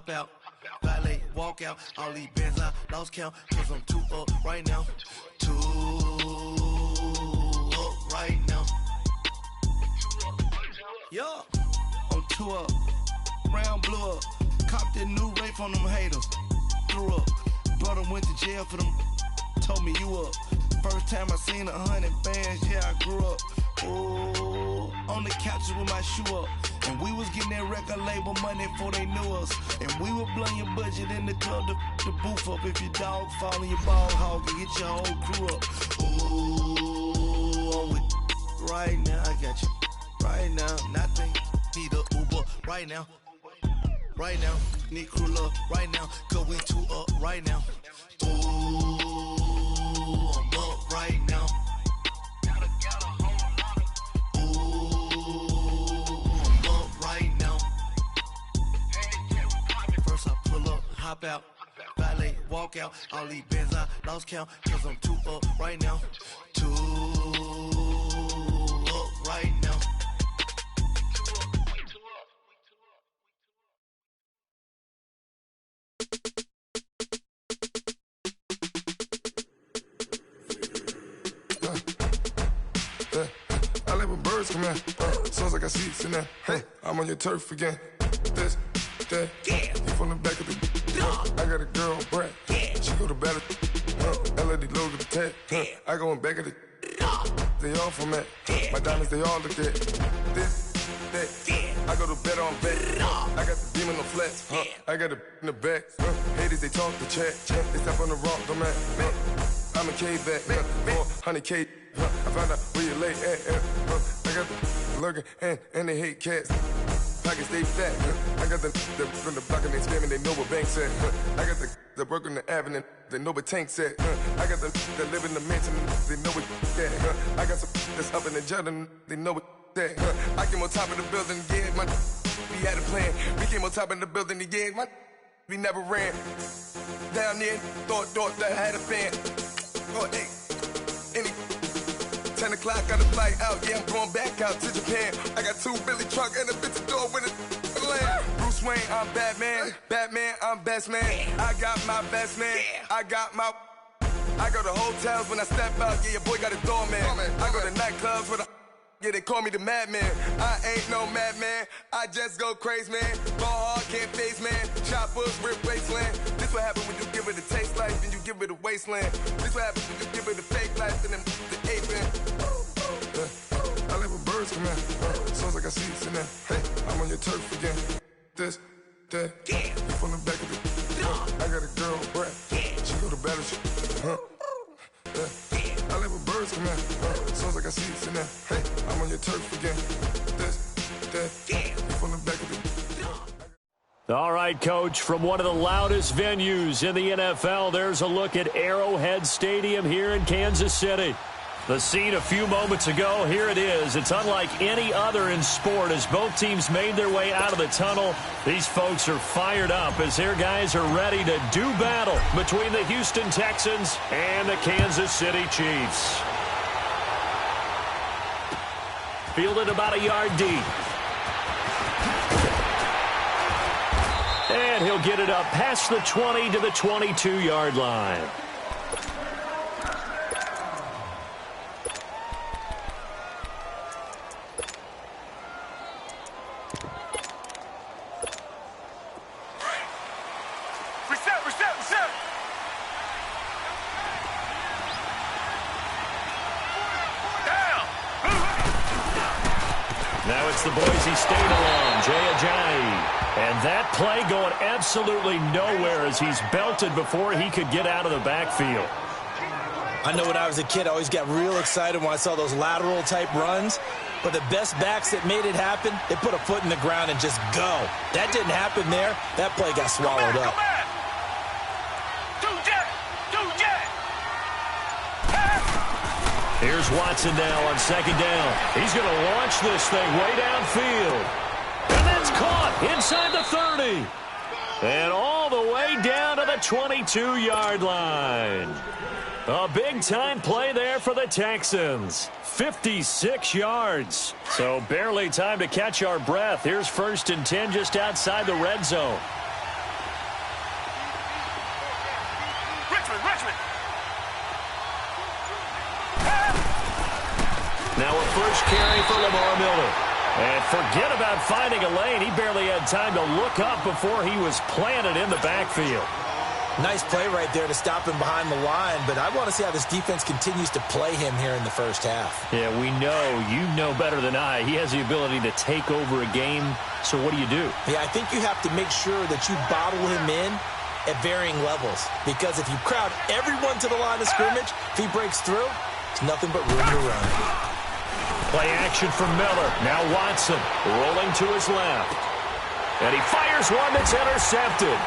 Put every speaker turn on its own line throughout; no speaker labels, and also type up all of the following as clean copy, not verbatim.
hop out, valet, walk out. All these bands I lost count, cause I'm too up right now. Too up right now. Yeah, I'm too up. Round blew up. Copped that new rape on them haters. Threw up. Brother went to jail for them. Told me you up. First time I seen 100 bands, yeah, I grew up. Ooh, on the couches with my shoe up. And we was getting that record label money before they knew us. And we were blowing your budget in the club to booth up. If your dog fall in your ball hog and get your whole crew up. Ooh, I'm with right now, I got you. Right now, nothing, need a Uber right now. Right now, need crew love right now. Cause we too up right now. Ooh, I'm up right now. Hop out, valet, walk out. All these bands I lost count, cause I'm too up right now. Too up right now.
I let my birds come in. Sounds like I see seats in there. Hey, I'm on your turf again. This, that, you from the back of the. I got a girl, Brad. She go to battle. LED logo the tag. I go in back of the. They all from that. My diamonds, they all look at. This, that. I go to bed on bed. I got the demon on flats. I got it in the back. Haters, they talk the chat. They step on the rock, don't man. I'm a K-back. 400K. I found out where you lay at. I got the lurking and they hate cats. Pockets stay fat. I got the from the block and they scamming, they know what banks at. I got the work on the avenue, they know what tanks at. I got the that live in the mansion, they know what that. I got some that's up in the Jordan, they know what that. I came on top of the building, yeah, my we had a plan. We came on top of the building, yeah, my we never ran. Down there, thought that I had a fan. Oh, hey, any 10 o'clock, got a flight out, yeah, I'm going back out to Japan. I got 2 Billy truck and a bitch door with a land. Bruce Wayne, I'm Batman. Batman, I'm best man. I got my best man. I got my. I go to hotels when I step out, yeah, your boy got a doorman. I go to nightclubs with a. Yeah, they call me the madman. I ain't no madman. I just go crazy, man. Ball hard, can't face, man. Choppers, rip wasteland. This what happens when you give it a taste life and you give it a wasteland. This what happens when you give it a fake life and then the ape in. I let my birds come in. Sounds like I see seats in there. Hey, I'm on your turf again. This, that, you from the back of the. I got a girl, Brad. She go to battle. I let my birds come in. Sounds like I see seats in there. Hey, I'm on your turf again. This, that, you from the back of the.
All right, Coach, from one of the loudest venues in the NFL, there's a look at Arrowhead Stadium here in Kansas City. The scene a few moments ago, here it is. It's unlike any other in sport as both teams made their way out of the tunnel. These folks are fired up as their guys are ready to do battle between the Houston Texans and the Kansas City Chiefs. Fielded about a yard deep. And he'll get it up past the 20 to the 22-yard line. Now it's the Boise State alum, Jay Ajayi. And that play going absolutely nowhere as he's belted before he could get out of the backfield.
I know when I was a kid, I always got real excited when I saw those lateral-type runs. But the best backs that made it happen, they put a foot in the ground and just go. That didn't happen there. That play got swallowed up.
Here's Watson now on second down. He's going to launch this thing way downfield. And that's caught inside the 30. And all the way down to the 22-yard line. A big-time play there for the Texans. 56 yards. So barely time to catch our breath. Here's 1st and 10 just outside the red zone. carry for Lamar Miller. And forget about finding a lane. He barely had time to look up before he was planted in the backfield.
Nice play right there to stop him behind the line, but I want to see how this defense continues to play him here in the first half.
Yeah, we know. You know better than I. He has the ability to take over a game, so what do you do?
Yeah, I think you have to make sure that you bottle him in at varying levels, because if you crowd everyone to the line of scrimmage, if he breaks through, it's nothing but room to run.
Play action from Miller. Now Watson rolling to his left. And he fires one that's intercepted.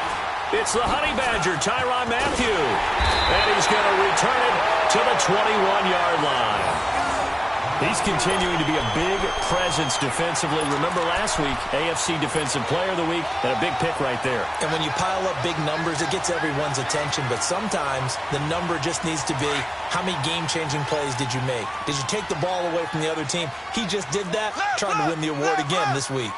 It's the Honey Badger, Tyrann Mathieu. And he's going to return it to the 21-yard line. He's continuing to be a big presence defensively. Remember last week, AFC Defensive Player of the Week, and a big pick right there.
And when you pile up big numbers, it gets everyone's attention. But sometimes the number just needs to be, how many game-changing plays did you make? Did you take the ball away from the other team? He just did that, trying to win the award again this week.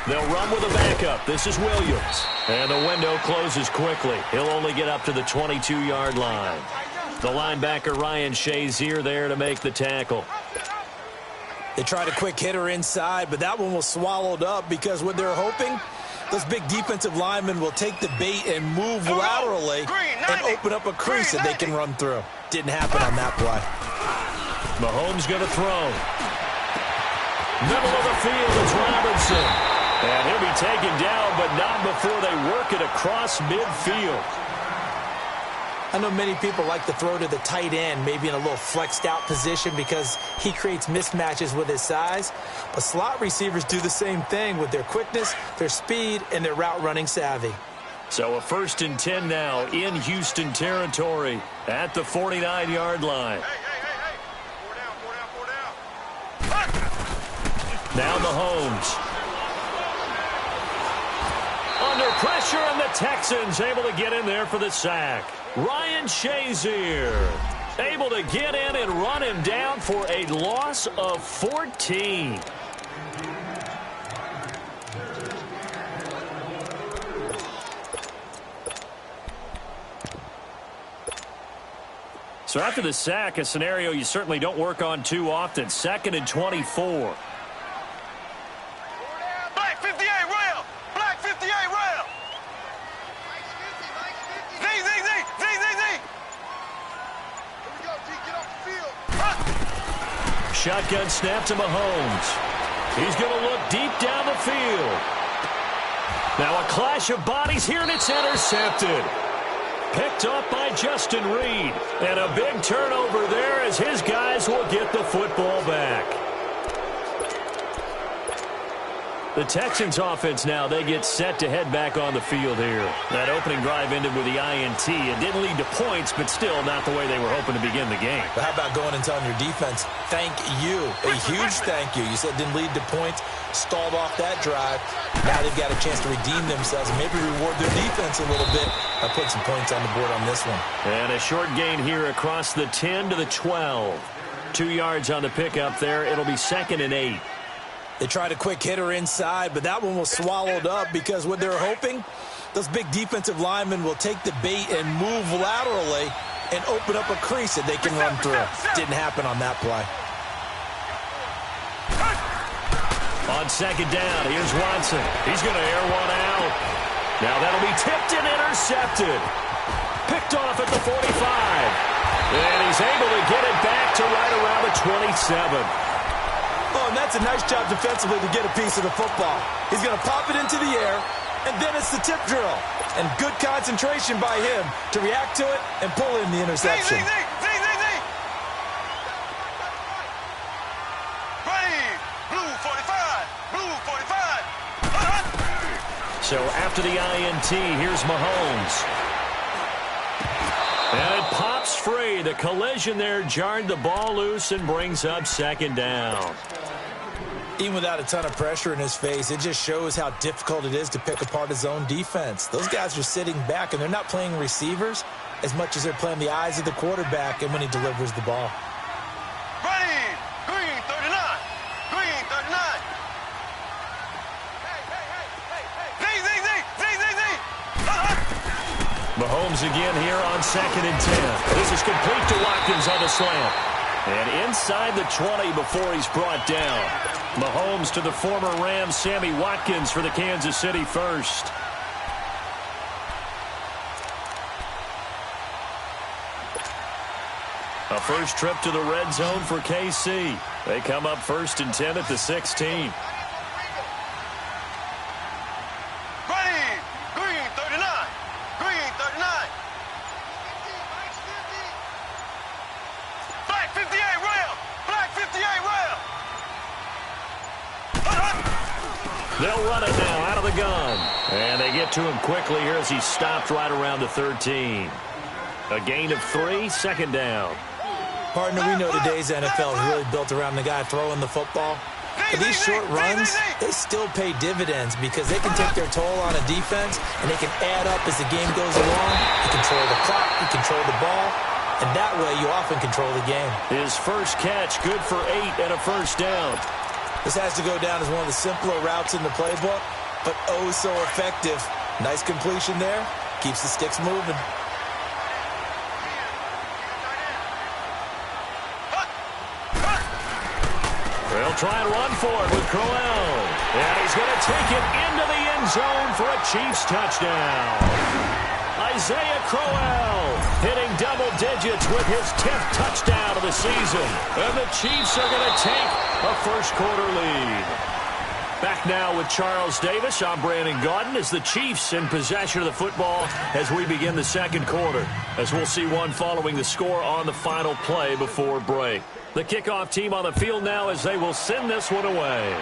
They'll run with a backup. This is Williams. And the window closes quickly. He'll only get up to the 22-yard line. The linebacker, Ryan Shazier, there to make the tackle.
They tried a quick hitter inside, but that one was swallowed up because what they're hoping, those big defensive linemen will take the bait and move laterally and open up a crease that they can run through. Didn't happen on that play.
Mahomes going to throw. Middle of the field, it's Robinson. And he'll be taken down, but not before they work it across midfield.
I know many people like to throw to the tight end, maybe in a little flexed out position because he creates mismatches with his size. But slot receivers do the same thing with their quickness, their speed, and their route running savvy.
So a 1st and 10 now in Houston territory at the 49-yard line. Now Mahomes. Under pressure, and the Texans able to get in there for the sack. Ryan Shazier able to get in and run him down for a loss of 14. So after the sack, a scenario you certainly don't work on too often. 2nd and 24. Shotgun snap to Mahomes. He's going to look deep down the field. Now a clash of bodies here, and it's intercepted. Picked up by Justin Reed. And a big turnover there as his guys will get the football back. The Texans offense now, they get set to head back on the field here. That opening drive ended with the INT. It didn't lead to points, but still not the way they were hoping to begin the game.
But how about going and telling your defense, thank you, a huge thank you. You said it didn't lead to points, stalled off that drive. Now they've got a chance to redeem themselves and maybe reward their defense a little bit by putting some points on the board on this one.
And a short gain here across the 10 to the 12. 2 yards on the pickup there. It'll be 2nd and 8.
They tried a quick hitter inside, but that one was swallowed up because what they're hoping, those big defensive linemen will take the bait and move laterally and open up a crease that they can run through. Didn't happen on that play.
On 2nd down, here's Watson. He's going to air one out. Now that'll be tipped and intercepted. Picked off at the 45. And he's able to get it back to right around the 27.
Oh, and that's a nice job defensively to get a piece of the football. He's going to pop it into the air, and then it's the tip drill. And good concentration by him to react to it and pull in the interception.
Blue 45.
So after the INT, here's Mahomes. And it pops free. The collision there jarred the ball loose and brings up 2nd down.
Even without a ton of pressure in his face, it just shows how difficult it is to pick apart his own defense. Those guys are sitting back, and they're not playing receivers as much as they're playing the eyes of the quarterback and when he delivers the ball.
Green 39. Green 39.
Mahomes again here on 2nd and 10. This is complete to Watkins on the slant. And inside the 20 before he's brought down. Mahomes to the former Rams, Sammy Watkins for the Kansas City first. A first trip to the red zone for KC. They come up 1st and 10 at the 16. They'll run it now out of the gun. And they get to him quickly here as he's stopped right around the 13. A gain of 3, 2nd down.
Partner, we know today's NFL is really built around the guy throwing the football. But these short runs, they still pay dividends because they can take their toll on a defense and they can add up as the game goes along. You control the clock, you control the ball, and that way you often control the game.
His first catch, good for 8 and a first down.
This has to go down as one of the simpler routes in the playbook, but oh so effective. Nice completion there. Keeps the sticks moving.
They'll try and run for it with Crowell. And he's going to take it into the end zone for a Chiefs touchdown. Isaiah Crowell hitting double digits with his 10th touchdown of the season. And the Chiefs are going to take a first quarter lead. Back now with Charles Davis. I'm Brandon Gaudin as the Chiefs in possession of the football as we begin the second quarter. As we'll see one following the score on the final play before break. The kickoff team on the field now as they will send this one away.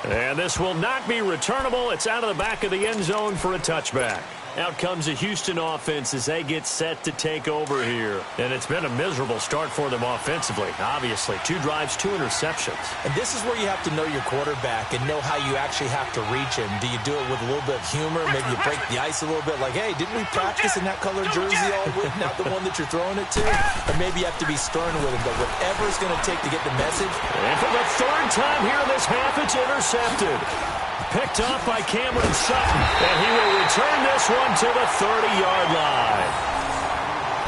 And this will not be returnable. It's out of the back of the end zone for a touchback. Out comes the Houston offense as they get set to take over here. And it's been a miserable start for them offensively, obviously. 2 drives, 2 interceptions.
And this is where you have to know your quarterback and know how you actually have to reach him. Do you do it with a little bit of humor? Maybe you break the ice a little bit like, hey, didn't we practice in that color jersey all week? Not the one that you're throwing it to? Or maybe you have to be stern with him. But whatever it's going to take to get the message.
And for the 3rd time here in this half, it's intercepted. Picked off by Cameron Sutton, and he will return this one to the 30-yard line.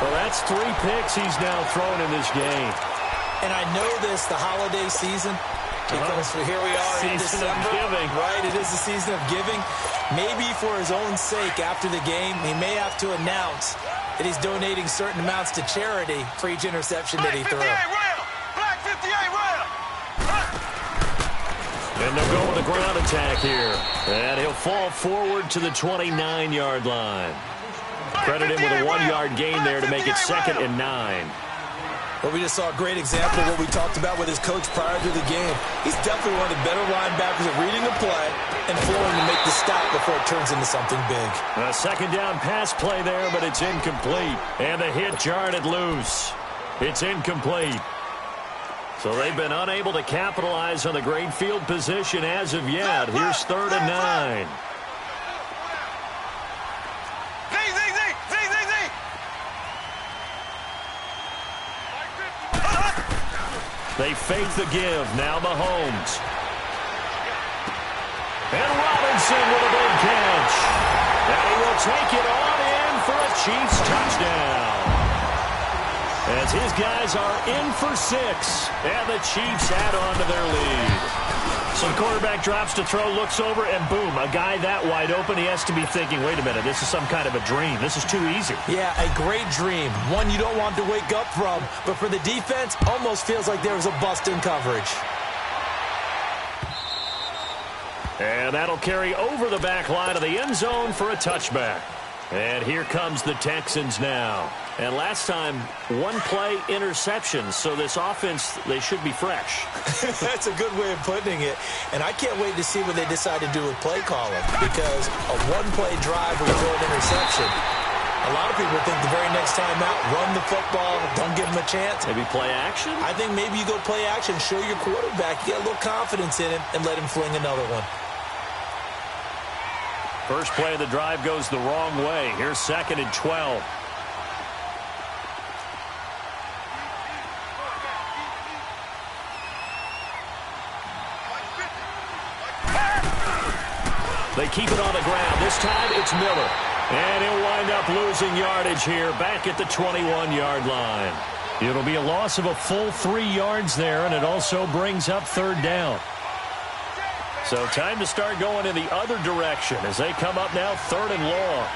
Well, that's 3 picks he's now thrown in this game.
And I know this, the holiday season, because here we are in December.
Season of giving.
Right, it is the season of giving. Maybe for his own sake, after the game, he may have to announce that he's donating certain amounts to charity for each interception that he threw.
Black 58 rail.
And they'll go with a ground attack here. And he'll fall forward to the 29-yard line. Credit him with a 1-yard gain there to make it 2nd and 9.
Well, we just saw a great example of what we talked about with his coach prior to the game. He's definitely one of the better linebackers at reading a play and flowing to make the stop before it turns into something big.
A 2nd down pass play there, but it's incomplete. And the hit jarred it loose. It's incomplete. So they've been unable to capitalize on the great field position as of yet. Here's 3rd and 9. They fake the give. Now Mahomes. And Robinson with a big catch. And he will take it on in for a Chiefs touchdown. As his guys are in for 6, and the Chiefs add on to their lead. So the quarterback drops to throw, looks over, and boom, a guy that wide open, he has to be thinking, wait a minute, this is some kind of a dream. This is too easy.
Yeah, a great dream. One you don't want to wake up from. But for the defense, almost feels like there was a bust in coverage.
And that'll carry over the back line of the end zone for a touchback. And here comes the Texans now. And last time, 1-play interceptions. So this offense, they should be fresh.
That's a good way of putting it. And I can't wait to see what they decide to do with play calling. Because a 1-play drive will throw an interception. A lot of people think the very next time out, run the football, don't give them a chance.
Maybe play action?
I think maybe you go play action, show your quarterback, get a little confidence in him, and let him fling another one.
First play of the drive goes the wrong way. Here's 2nd and 12. They keep it on the ground. This time it's Miller. And he'll wind up losing yardage here back at the 21-yard line. It'll be a loss of a full 3 yards there, and it also brings up third down. So time to start going in the other direction as they come up now third and long.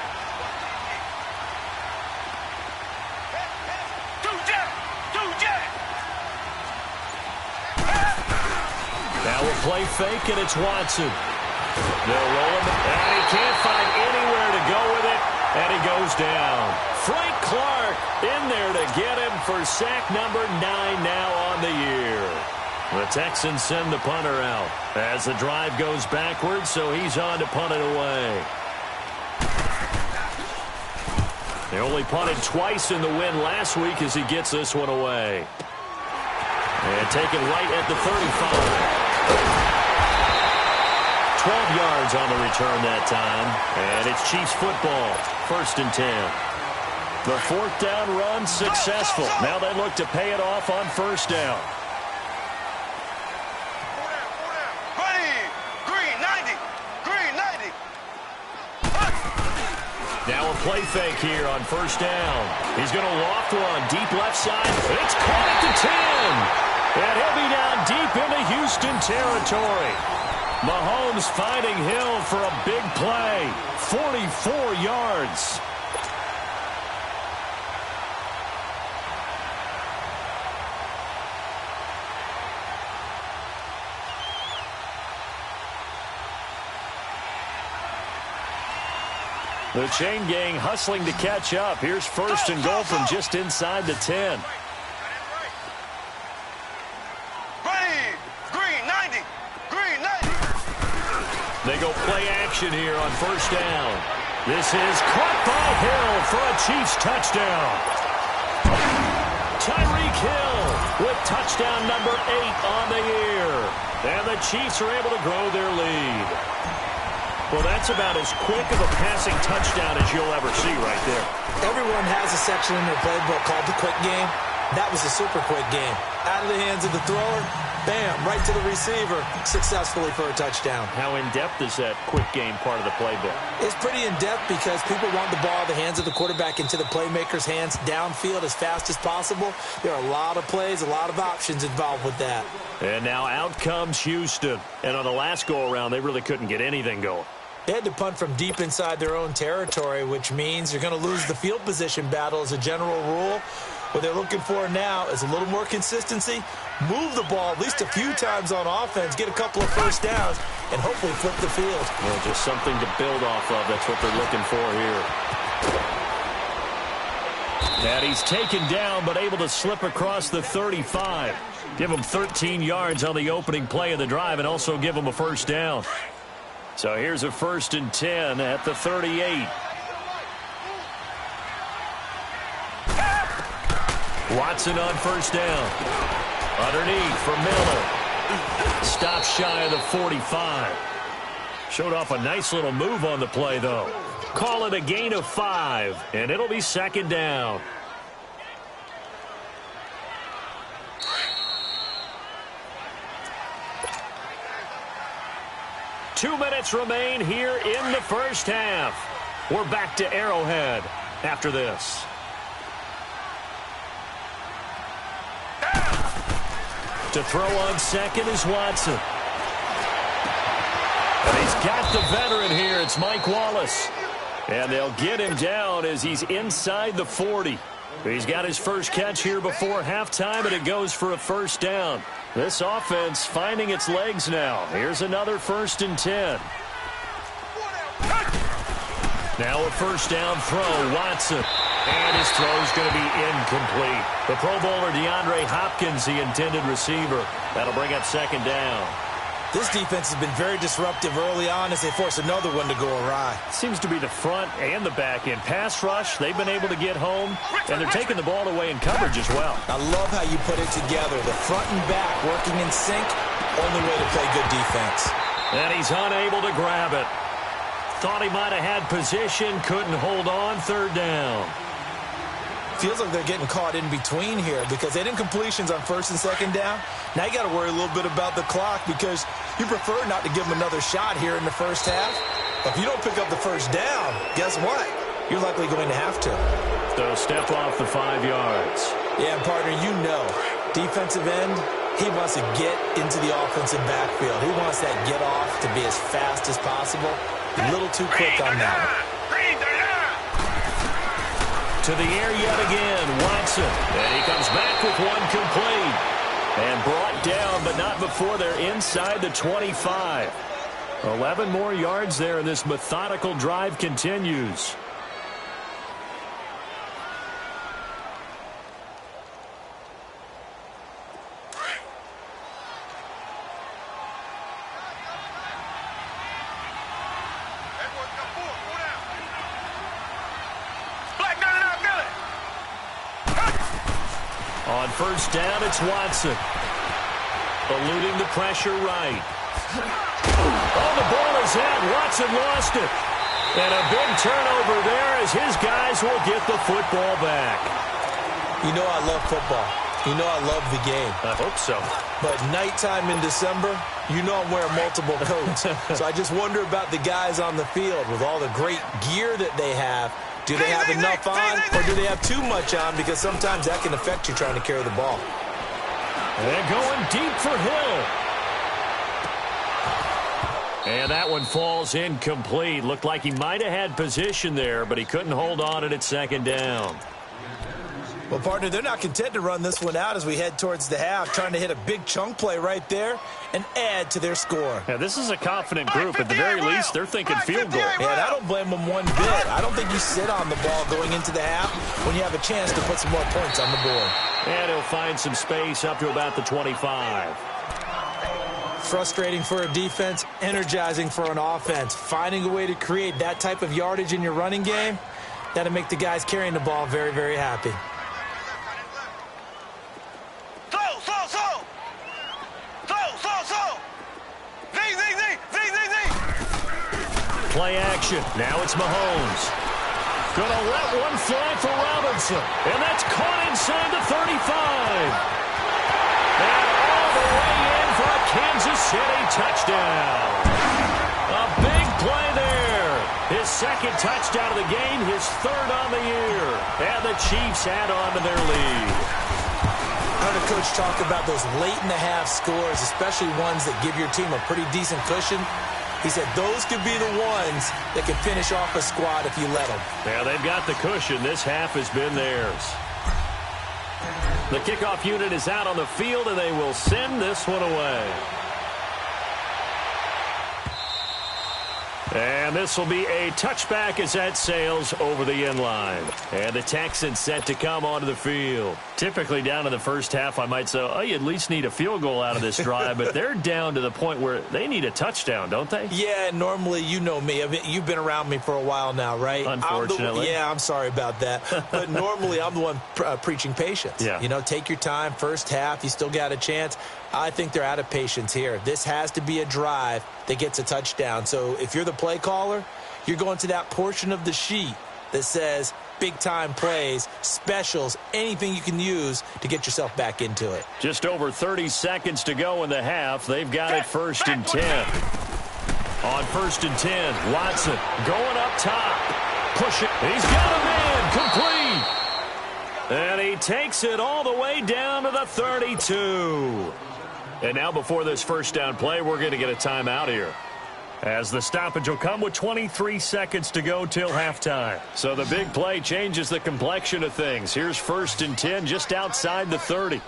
Now a play fake, and it's Watson. They'll roll him, and he can't find anywhere to go with it, and he goes down. Frank Clark in there to get him for sack number 9 now on the year. The Texans send the punter out as the drive goes backwards, so he's on to punt it away. They only punted twice in the win last week as he gets this one away. And taken right at the 35. 12 yards on the return that time. And it's Chiefs football. 1st and 10. The 4th down run successful. Now they look to pay it off on 1st down. Now a play fake here on 1st down. He's going to loft one deep left side. It's caught at the 10. And he'll be down deep into Houston territory. Mahomes finding Hill for a big play. 44 yards. The chain gang hustling to catch up. Here's 1st and goal from just inside the 10. They go play action here on 1st down. This is caught by Hill for a Chiefs touchdown. Tyreek Hill with touchdown number 8 on the year. And the Chiefs are able to grow their lead. Well, that's about as quick of a passing touchdown as you'll ever see right there.
Everyone has a section in their playbook called the quick game. That was a super quick game. Out of the hands of the thrower, bam, right to the receiver, successfully for a touchdown.
How in-depth is that quick game part of the playbook?
It's pretty in-depth because people want the ball in the hands of the quarterback into the playmaker's hands downfield as fast as possible. There are a lot of plays, a lot of options involved with that.
And now out comes Houston. And on the last go-around, they really couldn't get anything going.
They had to punt from deep inside their own territory, which means you're going to lose the field position battle as a general rule. What they're looking for now is a little more consistency, move the ball at least a few times on offense, get a couple of 1st downs, and hopefully flip the field.
Well, just something to build off of. That's what they're looking for here. And he's taken down, but able to slip across the 35. Give him 13 yards on the opening play of the drive and also give him a 1st down. So here's a 1st and 10 at the 38. Watson on 1st down. Underneath for Miller. Stop shy of the 45. Showed off a nice little move on the play, though. Call it a gain of 5, and it'll be 2nd down. Two minutes remain here in the 1st half. We're back to Arrowhead after this. To throw on 2nd is Watson. And he's got the veteran here. It's Mike Wallace. And they'll get him down as he's inside the 40. He's got his first catch here before halftime, and it goes for a 1st down. This offense finding its legs now. Here's another 1st and 10. Now a 1st down throw, Watson. And his throw's going to be incomplete. The Pro Bowler DeAndre Hopkins, the intended receiver. That'll bring up 2nd down.
This defense has been very disruptive early on as they force another one to go awry.
Seems to be the front and the back end. Pass rush, they've been able to get home, and they're taking the ball away in coverage as well.
I love how you put it together. The front and back working in sync, only way to play good defense.
And he's unable to grab it. Thought he might have had position, couldn't hold on, 3rd down.
Feels like they're getting caught in between here because they didn't completions on 1st and 2nd down. Now you got to worry a little bit about the clock because you prefer not to give them another shot here in the 1st half. If you don't pick up the first down, guess what? You're likely going to have to.
So step off the 5 yards.
Yeah, partner, you know, defensive end, he wants to get into the offensive backfield. He wants that get off to be as fast as possible. A little too quick on that one.
To the air yet again, Watson. And he comes back with one complete. And brought down, but not before they're inside the 25. 11 more yards there, and this methodical drive continues. On first down, it's Watson. Eluding the pressure right. Oh, the ball is out. Watson lost it. And a big turnover there as his guys will get the football back.
You know I love football. You know I love the game.
I hope so.
But nighttime in December, you know I'm wearing multiple coats. So I just wonder about the guys on the field with all the great gear that they have. Do they have enough on, or do they have too much on? Because sometimes that can affect you trying to carry the ball.
They're going deep for Hill. And that one falls incomplete. Looked like he might have had position there, but he couldn't hold on at second down.
Well, partner, they're not content to run this one out as we head towards the half, trying to hit a big chunk play right there and add to their score.
Yeah, this is a confident group. At the very least, they're thinking field goal.
And I don't blame them one bit. I don't think you sit on the ball going into the half when you have a chance to put some more points on the board.
And he'll find some space up to about the 25.
Frustrating for a defense, energizing for an offense. Finding a way to create that type of yardage in your running game, that'll make the guys carrying the ball very, very happy.
Play action. Now it's Mahomes. Gonna let one fly for Robinson. And that's caught inside the 35. And all the way in for a Kansas City touchdown. A big play there. His second touchdown of the game, his third on the year. And the Chiefs add on to their lead.
I heard a coach talk about those late-in-the-half scores, especially ones that give your team a pretty decent cushion. He said those could be the ones that can finish off a squad if you let them.
Yeah, they've got the cushion. This half has been theirs. The kickoff unit is out on the field, and they will send this one away. And this will be a touchback as that sails over the end line. And the Texans set to come onto the field. Typically down in the first half, I might say, oh, you at least need a field goal out of this drive. But they're down to the point where they need a touchdown, don't they?
Yeah, normally, you know me. I mean, you've been around me for a while now, right?
Unfortunately.
I'm sorry about that. But normally, I'm the one preaching patience.
Yeah.
You know, take your time. First half, you still got a chance. I think they're out of patience here. This has to be a drive that gets a touchdown. So if you're the play caller, you're going to that portion of the sheet that says big-time plays, specials, anything you can use to get yourself back into it.
Just over 30 seconds to go in the half. They've got it 1st and 10. On 1st and 10, Watson going up top. Push it. He's got a man. Complete. And he takes it all the way down to the 32. And now before this first down play, we're going to get a timeout here, as the stoppage will come with 23 seconds to go till halftime. So the big play changes the complexion of things. Here's 1st and 10 just outside the 30.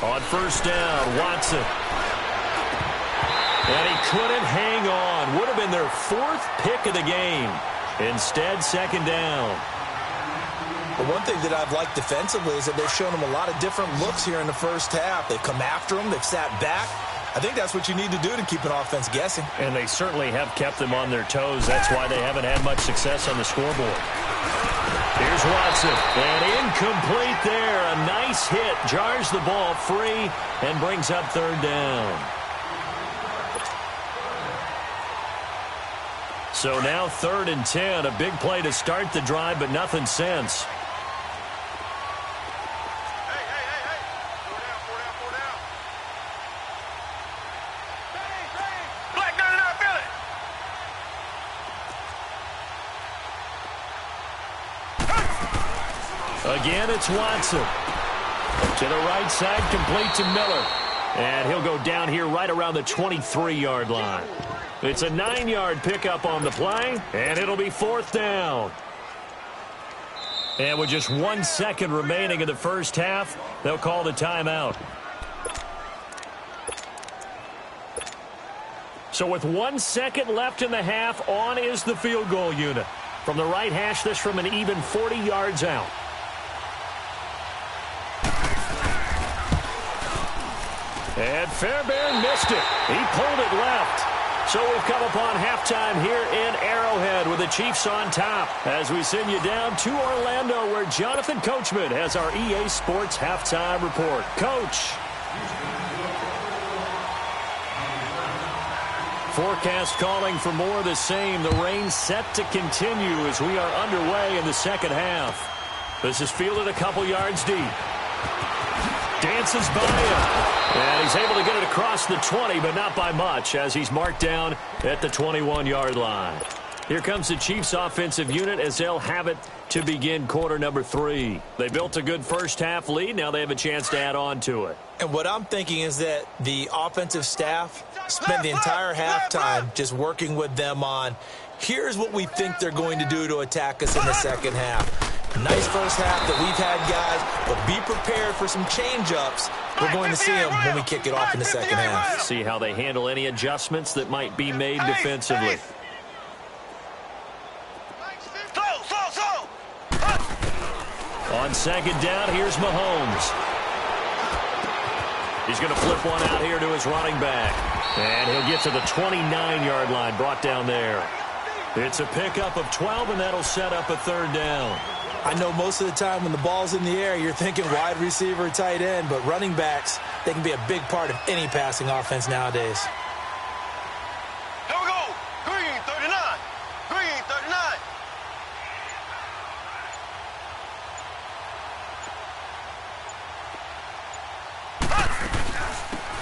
On first down, Watson. And he couldn't hang on. Would have been their 4th pick of the game. Instead, 2nd down.
But one thing that I've liked defensively is that they've shown them a lot of different looks here in the first half. They've come after them. They've sat back. I think that's what you need to do to keep an offense guessing.
And they certainly have kept them on their toes. That's why they haven't had much success on the scoreboard. Here's Watson. And incomplete there. A nice hit. Jars the ball free and brings up 3rd down. So now 3rd and 10. A big play to start the drive, but nothing since. Again, it's Watson. To the right side, complete to Miller. And he'll go down here right around the 23-yard line. It's a 9-yard pickup on the play, and it'll be 4th down. And with just 1 second remaining in the first half, they'll call the timeout. So with 1 second left in the half, on is the field goal unit. From the right hash, this from an even 40 yards out. And Fairbairn missed it. He pulled it left. So we've come upon halftime here in Arrowhead with the Chiefs on top as we send you down to Orlando where Jonathan Coachman has our EA Sports halftime report. Coach. Forecast calling for more of the same. The rain set to continue as we are underway in the second half. This is fielded a couple yards deep. Dances by him. And he's able to get it across the 20, but not by much as he's marked down at the 21-yard line. Here comes the Chiefs offensive unit as they'll have it to begin quarter number 3. They built a good first half lead. Now they have a chance to add on to it.
And what I'm thinking is that the offensive staff spent the entire halftime just working with them on, here's what we think they're going to do to attack us in the second half. Nice first half that we've had, guys, but be prepared for some change-ups. We're going to see them when we kick it off in the second half.
See how they handle any adjustments that might be made defensively. On second down, here's Mahomes. He's going to flip one out here to his running back. And he'll get to the 29-yard line, brought down there. It's a pickup of 12, and that'll set up a 3rd down.
I know most of the time when the ball's in the air, you're thinking wide receiver, tight end, but running backs, they can be a big part of any passing offense nowadays.
Here we go. Green, 39. Green, 39.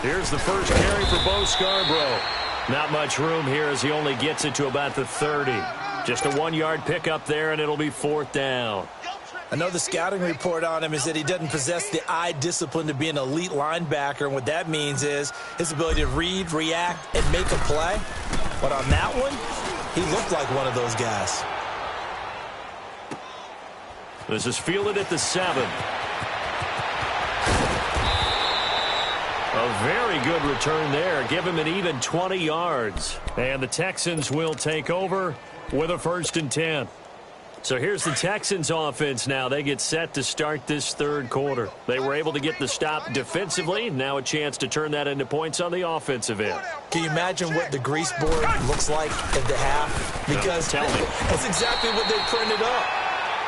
Here's the first carry for Bo Scarborough. Not much room here as he only gets it to about the 30. Just a 1-yard pickup there, and it'll be 4th down.
I know the scouting report on him is that he doesn't possess the eye discipline to be an elite linebacker, and what that means is his ability to read, react, and make a play. But on that one, he looked like one of those guys.
This is fielded at the 7. A very good return there. Give him an even 20 yards. And the Texans will take over with a 1st and 10. So here's the Texans offense now. They get set to start this 3rd quarter. They were able to get the stop defensively. Now a chance to turn that into points on the offensive end.
Can you imagine what the grease board looks like at the half? Because
tell me.
That's exactly what they printed up.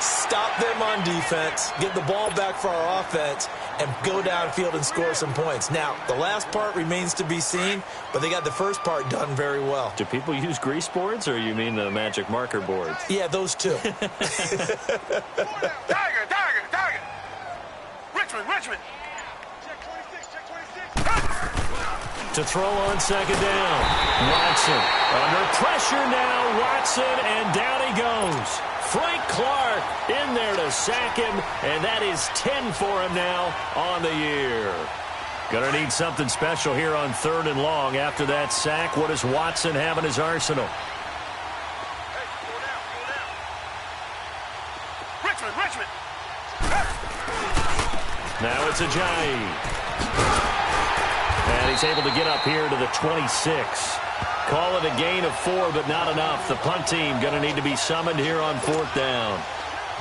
Stop them on defense, get the ball back for our offense, and go downfield and score some points. Now, the last part remains to be seen, but they got the first part done very well.
Do people use grease boards, or you mean the magic marker boards?
Yeah, those two.
Tiger. Richmond. Check 26.
To throw on second down. Watson under pressure now. Watson, and down he goes. Frank Clark in there to sack him, and that is 10 for him now on the year. Gonna need something special here on 3rd and long after that sack. What does Watson have in his arsenal?
Richmond.
Now it's Ajayi. And he's able to get up here to the 26. Call it a gain of 4, but not enough. The punt team going to need to be summoned here on 4th down.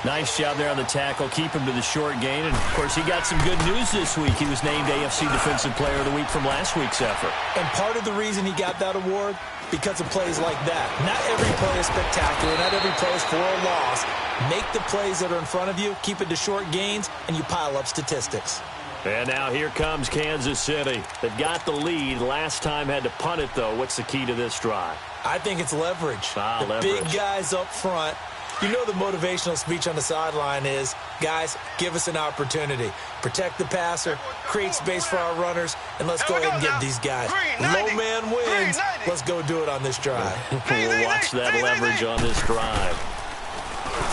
Nice job there on the tackle. Keep him to the short gain. And, of course, he got some good news this week. He was named AFC Defensive Player of the Week from last week's effort.
And part of the reason he got that award, because of plays like that. Not every play is spectacular. Not every play is for a loss. Make the plays that are in front of you, keep it to short gains, and you pile up statistics.
And now here comes Kansas City. They've got the lead. Last time had to punt it, though. What's the key to this drive?
I think it's leverage.
Leverage.
Big guys up front. You know the motivational speech on the sideline is, guys, give us an opportunity. Protect the passer, create space for our runners, and let's go ahead and get these guys. Low man wins. Let's go do it on this drive.
We'll watch that leverage on this drive.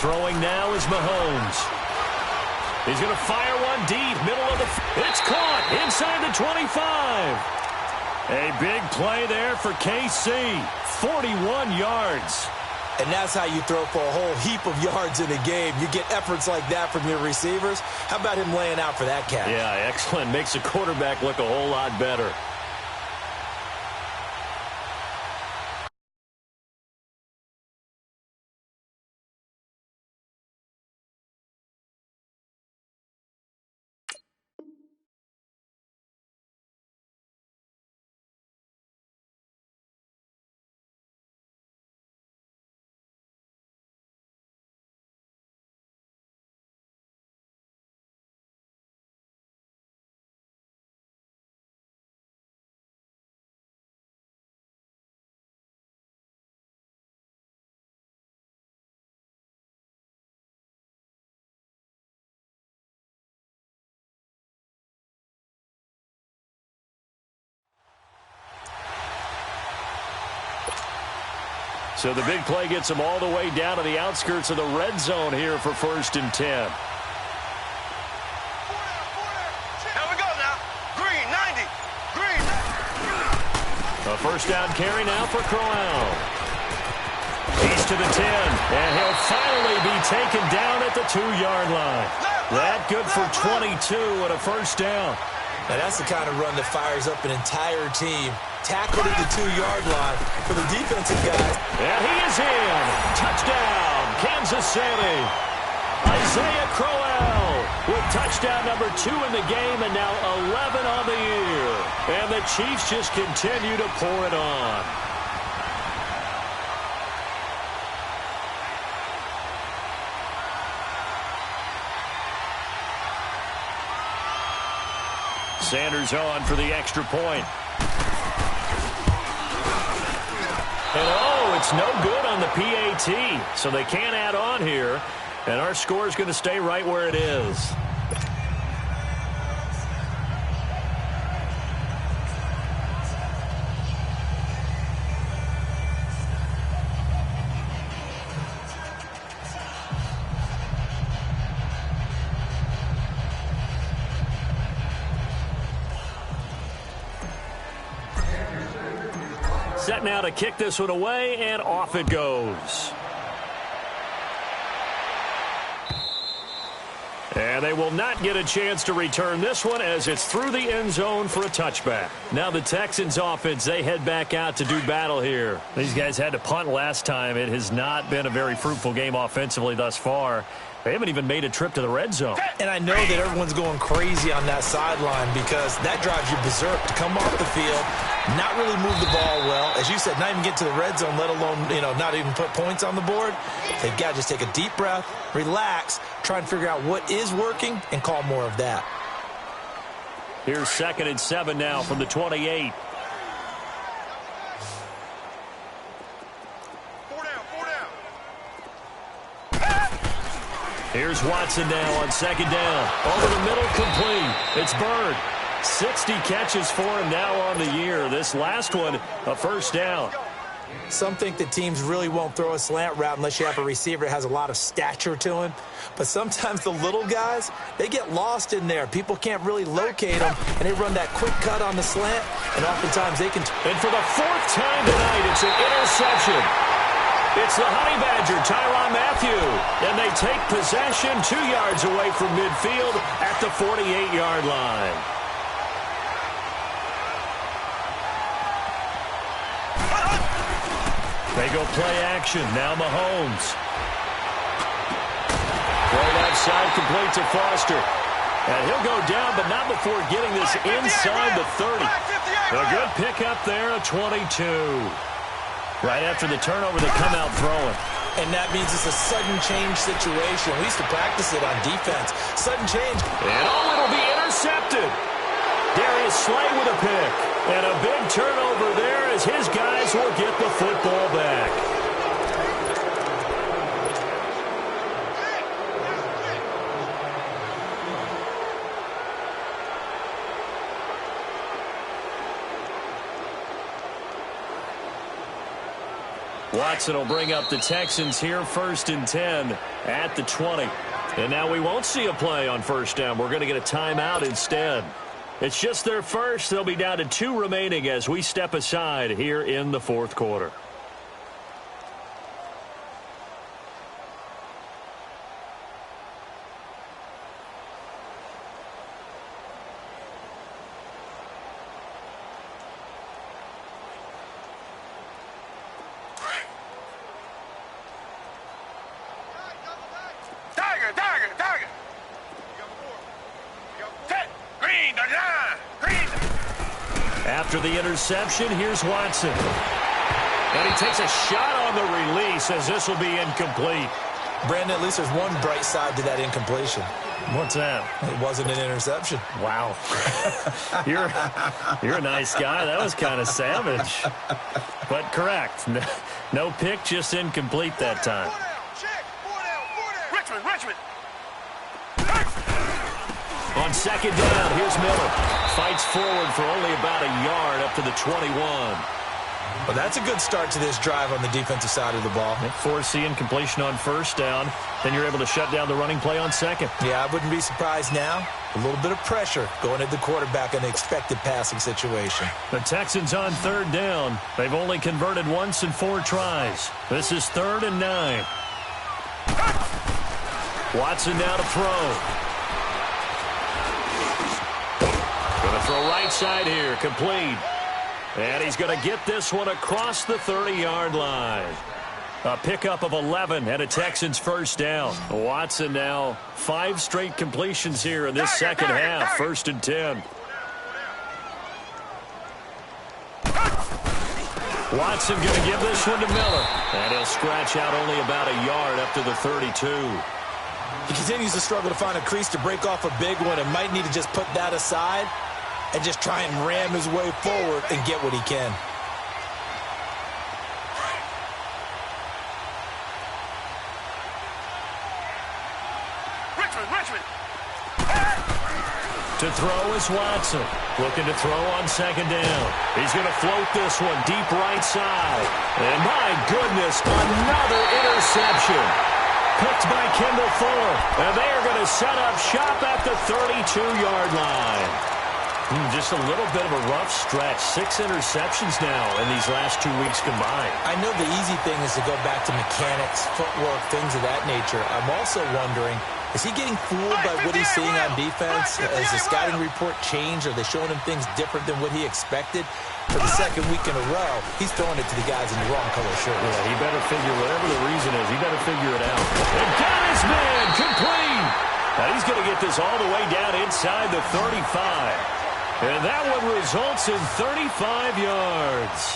Throwing now is Mahomes. He's going to fire one deep, middle of the... It's caught inside the 25. A big play there for KC. 41 yards.
And that's how you throw for a whole heap of yards in a game. You get efforts like that from your receivers. How about him laying out for that catch?
Yeah, excellent. Makes the quarterback look a whole lot better. So the big play gets them all the way down to the outskirts of the red zone here for 1st and 10.
Here we go now. Green, 90. Green, 90.
A first down carry now for Crowell. He's to the 10, and he'll finally be taken down at the 2-yard line. That good for 22 and a first down.
Now that's the kind of run that fires up an entire team. Tackled at the 2-yard line for the defensive guys.
And he is in. Touchdown, Kansas City. Isaiah Crowell with touchdown number 2 in the game and now 11 on the year. And the Chiefs just continue to pour it on. Sanders on for the extra point. And oh, it's no good on the PAT. So they can't add on here. And our score is going to stay right where it is. Set now to kick this one away, and off it goes. And they will not get a chance to return this one as it's through the end zone for a touchback. Now the Texans offense, they head back out to do battle here. These guys had to punt last time. It has not been a very fruitful game offensively thus far. They haven't even made a trip to the red zone.
And I know that everyone's going crazy on that sideline because that drives you berserk to come off the field, not really move the ball well. As you said, not even get to the red zone, let alone, not even put points on the board. They've got to just take a deep breath, relax, try and figure out what is working, and call more of that.
Here's 2nd and 7 now from the 28. Here's Watson now on 2nd down. Over the middle, complete. It's Bird. 60 catches for him now on the year. This last one, a first down.
Some think that teams really won't throw a slant route unless you have a receiver that has a lot of stature to him. But sometimes the little guys, they get lost in there. People can't really locate them, and they run that quick cut on the slant, and oftentimes they can...
And for the 4th time tonight, it's an interception. It's the Honey Badger, Tyrann Mathieu. And they take possession 2 yards away from midfield at the 48-yard line. They go play action. Now Mahomes. Throw left side, complete to Foster. And he'll go down, but not before getting this inside the 30. A good pickup there, a 22. Right after the turnover, they come out throwing.
And that means it's a sudden change situation. We used to practice it on defense. Sudden change.
And it'll be intercepted. Darius Slay with a pick. And a big turnover there as his guys will get the football back. Watson will bring up the Texans here 1st and 10 at the 20. And now we won't see a play on first down. We're going to get a timeout instead. It's just their first. They'll be down to 2 remaining as we step aside here in the fourth quarter. After the interception, here's Watson. And he takes a shot on the release as this will be incomplete.
Brandon, at least there's one bright side to that incompletion.
What's that?
It wasn't an interception.
Wow. You're a nice guy. That was kind of savage. But correct. No pick, just incomplete that time.
Richmond.
On second down, here's Miller. Fights forward for only about a yard up to the 21.
Well, that's a good start to this drive on the defensive side of the ball.
Foreseeing completion on first down. Then you're able to shut down the running play on second.
Yeah, I wouldn't be surprised now. A little bit of pressure going at the quarterback in the expected passing situation.
The Texans on third down. They've only converted once in 4 tries. This is 3rd and 9. Watson now to throw. Going to throw right side here, complete. And he's going to get this one across the 30-yard line. A pickup of 11 and a Texans first down. Watson now 5 straight completions here in this second half. 1st and 10. Watson going to give this one to Miller. And he'll scratch out only about a yard up to the 32.
He continues to struggle to find a crease to break off a big one and might need to just put that aside and just try and ram his way forward and get what he can.
Richmond.
To throw is Watson. Looking to throw on second down. He's going to float this one deep right side. And my goodness, another interception. Picked by Kendall Fuller. And they are going to set up shop at the 32-yard line. Just a little bit of a rough stretch. 6 interceptions now in these last 2 weeks combined.
I know the easy thing is to go back to mechanics, footwork, things of that nature. I'm also wondering, is he getting fooled by what he's seeing on defense? Has the scouting report changed? Are they showing him things different than what he expected? For the second week in a row, he's throwing it to the guys in the wrong color shirts.
Yeah, he better figure, whatever the reason is, he better figure it out. And got his man, complete. Now he's going to get this all the way down inside the 35. And that one results in 35 yards.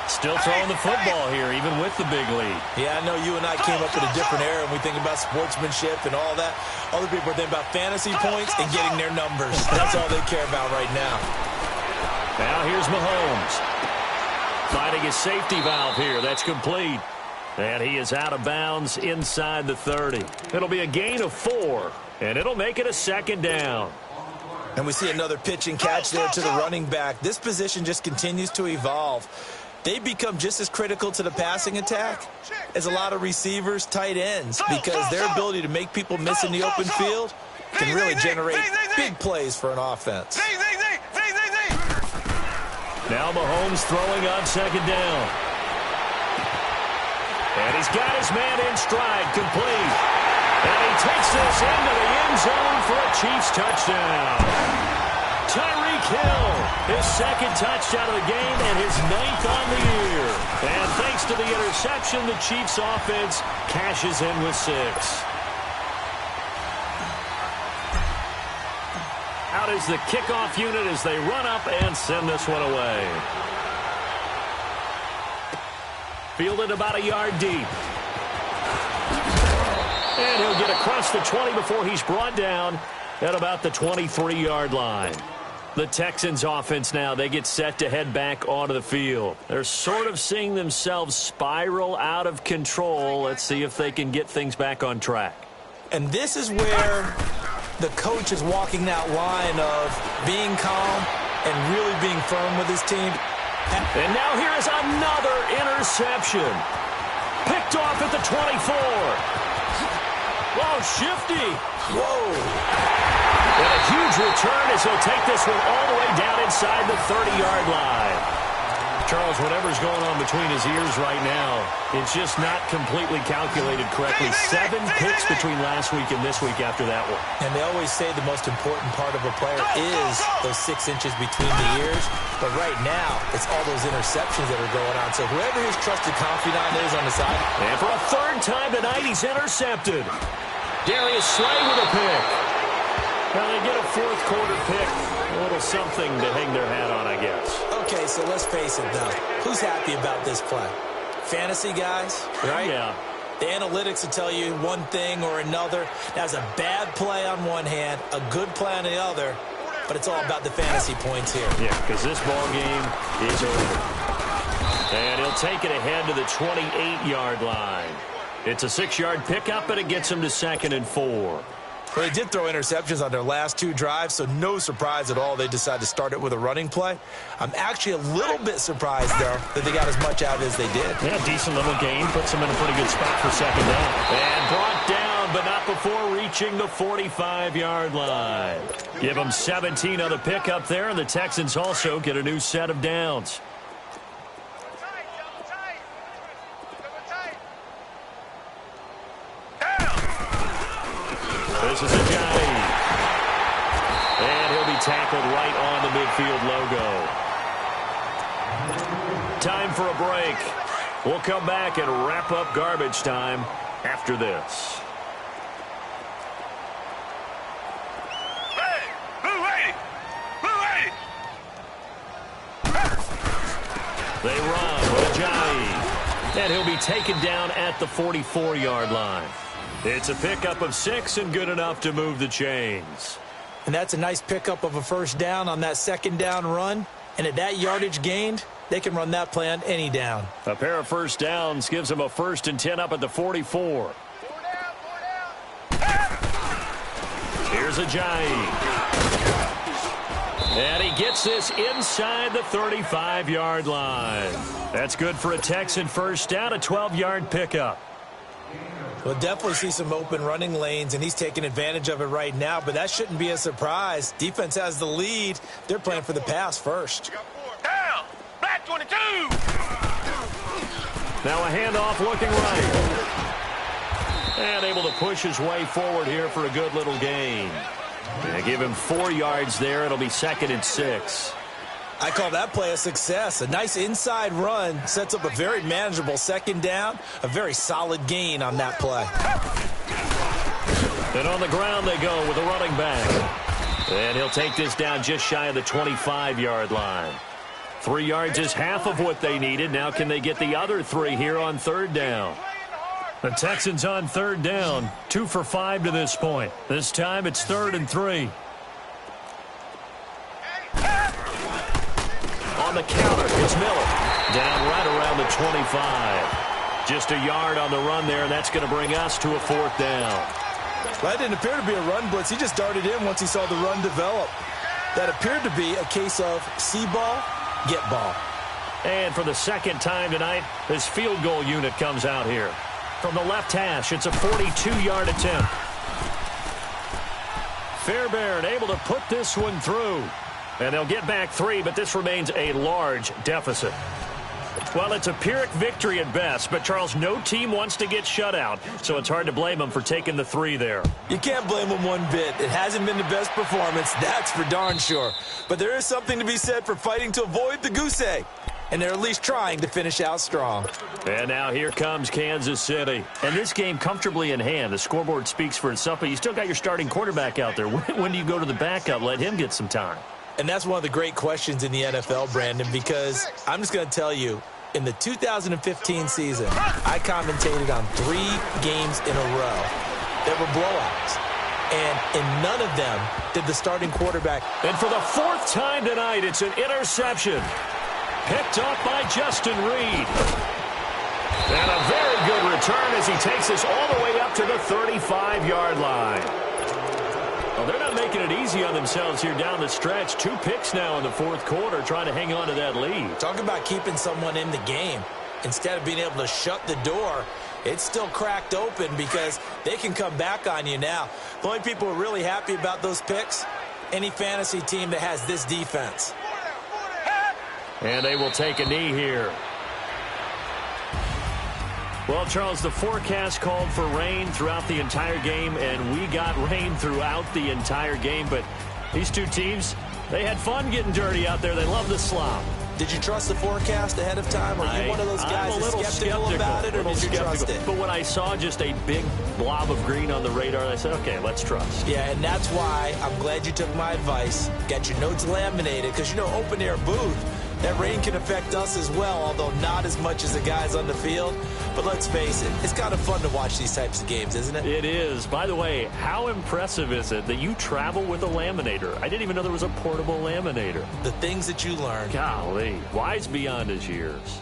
Still throwing the football here, even with the big lead.
Yeah, I know you and I came up in a different era and we think about sportsmanship and all that. Other people are thinking about fantasy points and getting their numbers. That's all they care about right now.
Now here's Mahomes. Finding his safety valve here. That's complete. And he is out of bounds inside the 30. It'll be a gain of 4, and it'll make it a second down.
And we see another pitch and catch there to the running back. This position just continues to evolve. They become just as critical to the passing attack as a lot of receivers, tight ends, because their ability to make people miss in the open field can really generate big plays for an offense.
Now Mahomes throwing on second down. And he's got his man in stride, complete. And he takes this into the end zone for a Chiefs touchdown. Tyreek Hill, his second touchdown of the game and his 9th on the year. And thanks to the interception, the Chiefs offense cashes in with 6. Out is the kickoff unit as they run up and send this one away. Fielded about a yard deep. And he'll get across the 20 before he's brought down at about the 23-yard line. The Texans offense now, they get set to head back onto the field. They're sort of seeing themselves spiral out of control. Let's see if they can get things back on track.
And this is where the coach is walking that line of being calm and really being firm with his team.
And now here is another interception. Picked off at the 24. Whoa, shifty.
Whoa.
And a huge return as he'll take this one all the way down inside the 30-yard line. Charles, whatever's going on between his ears right now, it's just not completely calculated correctly. 7 picks between last week and this week after that one.
And they always say the most important part of a player is those 6 inches between the ears. But right now, it's all those interceptions that are going on. So whoever his trusted confidant is on the side.
And for a 3rd time tonight, he's intercepted. Darius Slay with a pick. Well, they get a 4th quarter pick. A little something to hang their hat on, I guess.
Okay, so let's face it, though. Who's happy about this play? Fantasy guys, right?
Yeah.
The analytics will tell you one thing or another. That's a bad play on one hand, a good play on the other, but it's all about the fantasy points here.
Yeah, because this ball game is over. And he'll take it ahead to the 28-yard line. It's a 6-yard pickup, but it gets him to 2nd and 4.
Well, they did throw interceptions on their last 2 drives, so no surprise at all they decided to start it with a running play. I'm actually a little bit surprised, though, that they got as much out as they did.
Yeah, decent little gain. Puts them in a pretty good spot for 2nd down. And brought down, but not before reaching the 45-yard line. Give them 17 on the pickup there, and the Texans also get a new set of downs. This is Ajayi. And he'll be tackled right on the midfield logo. Time for a break. We'll come back and wrap up garbage time after this.
Hey, Blue 80!
They run with Ajayi. And he'll be taken down at the 44-yard line. It's a pickup of 6 and good enough to move the chains.
And that's a nice pickup of a 1st down on that 2nd down run. And at that yardage gained, they can run that play on any down.
A pair of 1st downs gives them a 1st and 10 up at the 44. Here's Ajayi. And he gets this inside the 35-yard line. That's good for a Texan 1st down, a 12-yard pickup.
We'll definitely see some open running lanes, and he's taking advantage of it right now, but that shouldn't be a surprise. Defense has the lead. They're playing for the pass first.
Down! Black 22!
Now a handoff looking right. And able to push his way forward here for a good little gain. They give him 4 yards there. It'll be 2nd and 6.
I call that play a success. A nice inside run sets up a very manageable 2nd down. A very solid gain on that play.
And on the ground they go with a running back. And he'll take this down just shy of the 25-yard line. 3 yards is half of what they needed. Now can they get the other 3 here on 3rd down? The Texans on 3rd down. 2 for 5 to this point. This time it's 3rd and 3. On the counter, it's Miller. Down right around the 25. Just a yard on the run there, and that's going to bring us to a 4th down.
Well, that didn't appear to be a run blitz. He just darted in once he saw the run develop. That appeared to be a case of see ball, get ball.
And for the 2nd time tonight, this field goal unit comes out here. From the left hash, it's a 42-yard attempt. Fairbairn able to put this one through. And they'll get back 3, but this remains a large deficit. Well, it's a Pyrrhic victory at best, but, Charles, no team wants to get shut out, so it's hard to blame them for taking the 3 there.
You can't blame them one bit. It hasn't been the best performance, that's for darn sure. But there is something to be said for fighting to avoid the goose egg. And they're at least trying to finish out strong.
And now here comes Kansas City. And this game comfortably in hand. The scoreboard speaks for itself, but you still got your starting quarterback out there. When do you go to the backup? Let him get some time.
And that's one of the great questions in the NFL, Brandon, because I'm just going to tell you, in the 2015 season, I commentated on 3 games in a row. There were blowouts. And in none of them did the starting quarterback.
And for the 4th time tonight, it's an interception. Picked up by Justin Reed. And a very good return as he takes this all the way up to the 35-yard line. Well, they're not making it easy on themselves here down the stretch. 2 picks now in the 4th quarter trying to hang on to that lead.
Talk about keeping someone in the game. Instead of being able to shut the door, it's still cracked open because they can come back on you now. The only people who are really happy about those picks, any fantasy team that has this defense.
And they will take a knee here. Well, Charles, the forecast called for rain throughout the entire game, and we got rain throughout the entire game. But these two teams, they had fun getting dirty out there. They love the slop.
Did you trust the forecast ahead of time? Are you one of those guys that's skeptical about it, or did you trust it?
But when I saw just a big blob of green on the radar, I said, okay, let's trust.
Yeah, and that's why I'm glad you took my advice. Get your notes laminated, because, you know, open-air booth, that rain can affect us as well, although not as much as the guys on the field. But let's face it, it's kind of fun to watch these types of games, isn't it?
It is. By the way, how impressive is it that you travel with a laminator? I didn't even know there was a portable laminator.
The things that you learn.
Golly, wise beyond his years.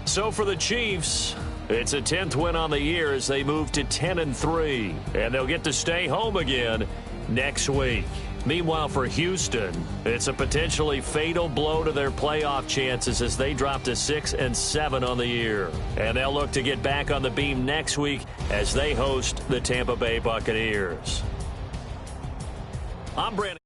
So for the Chiefs, it's a 10th win on the year as they move to 10-3, and they'll get to stay home again next week. Meanwhile, for Houston, it's a potentially fatal blow to their playoff chances as they drop to 6-7 on the year. And they'll look to get back on the beam next week as they host the Tampa Bay Buccaneers. I'm Brandon.